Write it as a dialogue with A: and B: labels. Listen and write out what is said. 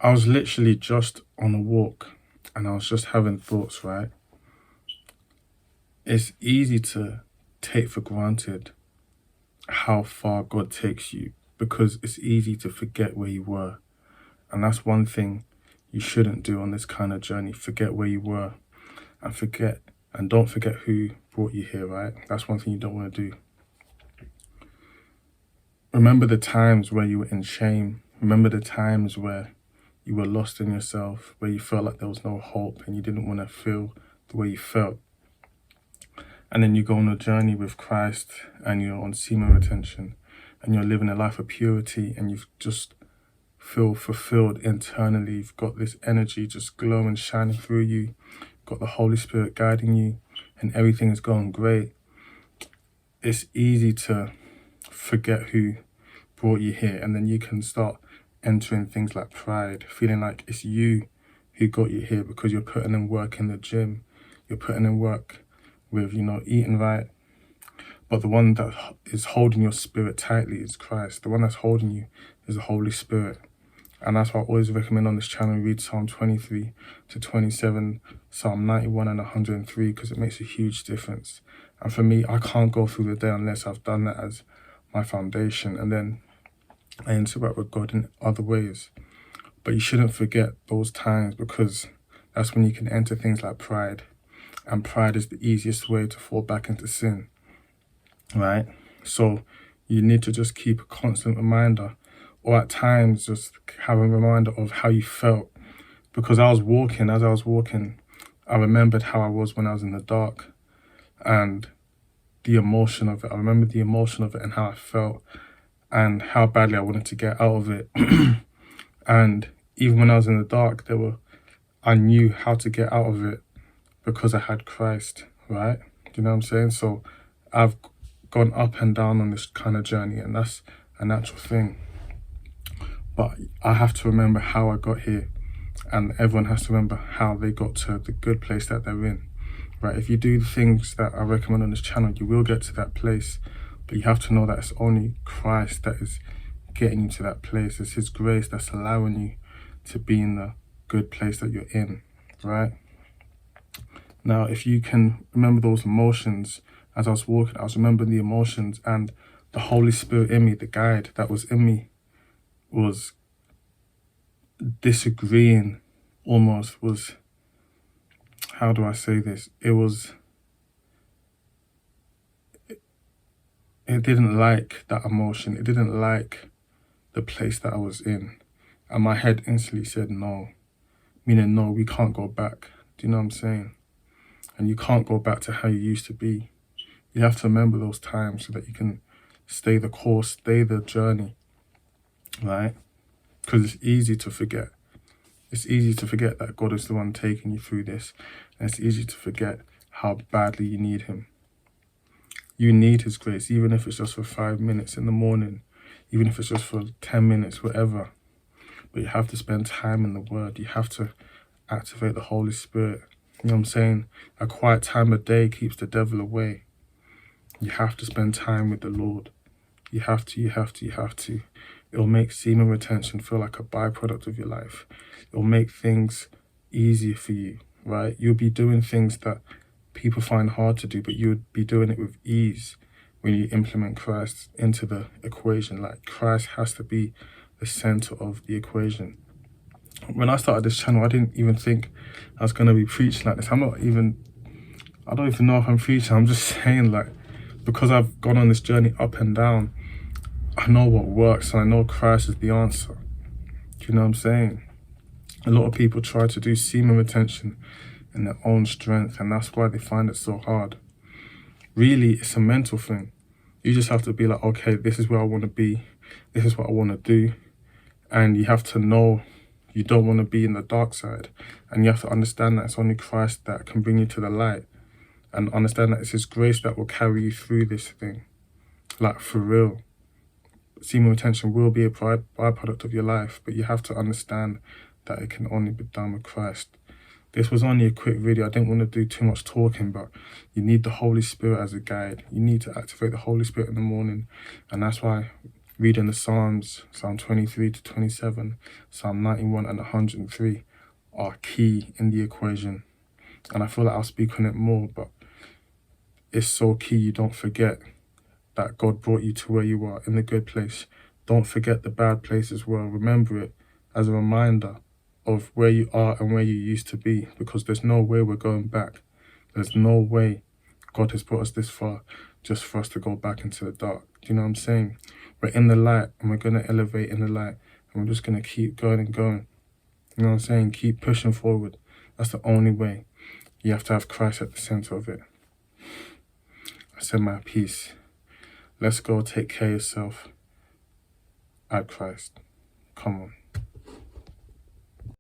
A: I was literally just on a walk and I was just having thoughts, right? It's easy to take for granted how far God takes you because it's easy to forget where you were. And that's one thing you shouldn't do on this kind of journey. Forget where you were and don't forget who brought you here, right? That's one thing you don't want to do. Remember the times where you were in shame. Remember the times where you were lost in yourself, where you felt like there was no hope and you didn't want to feel the way you felt. And then you go on a journey with Christ and you're on semen retention and you're living a life of purity and you just feel fulfilled internally. You've got this energy just glowing, shining through you. You've got the Holy Spirit guiding you and everything is going great. It's easy to forget who brought you here, and then you can start entering things like pride, feeling like it's you who got you here because you're putting in work in the gym, you're putting in work with, eating right. But the one that is holding your spirit tightly is Christ. The one that's holding you is the Holy Spirit. And that's why I always recommend on this channel, read Psalm 23 to 27, Psalm 91 and 103, because it makes a huge difference. And for me, I can't go through the day unless I've done that as my foundation. And then I interact with God in other ways. But you shouldn't forget those times because that's when you can enter things like pride. And pride is the easiest way to fall back into sin, right? So you need to just keep a constant reminder, or at times just have a reminder of how you felt. Because as I was walking, I remembered how I was when I was in the dark and the emotion of it. I remembered the emotion of it and how I felt and how badly I wanted to get out of it. And even when I was in the dark, I knew how to get out of it because I had Christ, right? Do you know what I'm saying? So I've gone up and down on this kind of journey, and that's a natural thing. But I have to remember how I got here, and everyone has to remember how they got to the good place that they're in, right? If you do the things that I recommend on this channel, you will get to that place, but you have to know that it's only Christ that is getting you to that place. It's His grace that's allowing you to be in the good place that you're in, right? Now, if you can remember those emotions, as I was walking, I was remembering the emotions, and the Holy Spirit in me, the guide that was in me, was disagreeing almost, how do I say this? It didn't like that emotion. It didn't like the place that I was in. And my head instantly said no, meaning no, we can't go back. Do you know what I'm saying? And you can't go back to how you used to be. You have to remember those times so that you can stay the course, stay the journey, right? Because it's easy to forget. It's easy to forget that God is the one taking you through this. And it's easy to forget how badly you need Him. You need His grace, even if it's just for 5 minutes in the morning, even if it's just for 10 minutes, whatever. But you have to spend time in the Word. You have to activate the Holy Spirit. You know what I'm saying? A quiet time a day keeps the devil away. You have to spend time with the Lord. You have to. It'll make semen retention feel like a byproduct of your life. It'll make things easier for you, right? You'll be doing things that people find hard to do, but you would be doing it with ease when you implement Christ into the equation. Like, Christ has to be the center of the equation. When I started this channel, I didn't even think I was going to be preaching like this. I don't even know if I'm preaching. I'm just saying, like, because I've gone on this journey up and down, I know what works and I know Christ is the answer. Do you know what I'm saying? A lot of people try to do semen retention in their own strength, and that's why they find it so hard. Really, it's a mental thing. You just have to be like, okay, this is where I want to be. This is what I want to do. And you have to know you don't want to be in the dark side. And you have to understand that it's only Christ that can bring you to the light. And understand that it's His grace that will carry you through this thing. Like, for real. Semen retention will be a byproduct of your life, but you have to understand that it can only be done with Christ. This was only a quick video. I didn't want to do too much talking, but you need the Holy Spirit as a guide. You need to activate the Holy Spirit in the morning. And that's why Reading the Psalms, Psalm 23 to 27, Psalm 91 and 103 are key in the equation. And I feel like I'll speak on it more, but it's so key you don't forget that God brought you to where you are in the good place. Don't forget the bad place as well. Remember it as a reminder of where you are and where you used to be, because there's no way we're going back. There's no way God has brought us this far just for us to go back into the dark. Do you know what I'm saying? We're in the light and we're going to elevate in the light, and we're just going to keep going and going. You know what I'm saying? Keep pushing forward. That's the only way. You have to have Christ at the center of it. I said my piece. Let's go take care of yourself. Add Christ. Come on.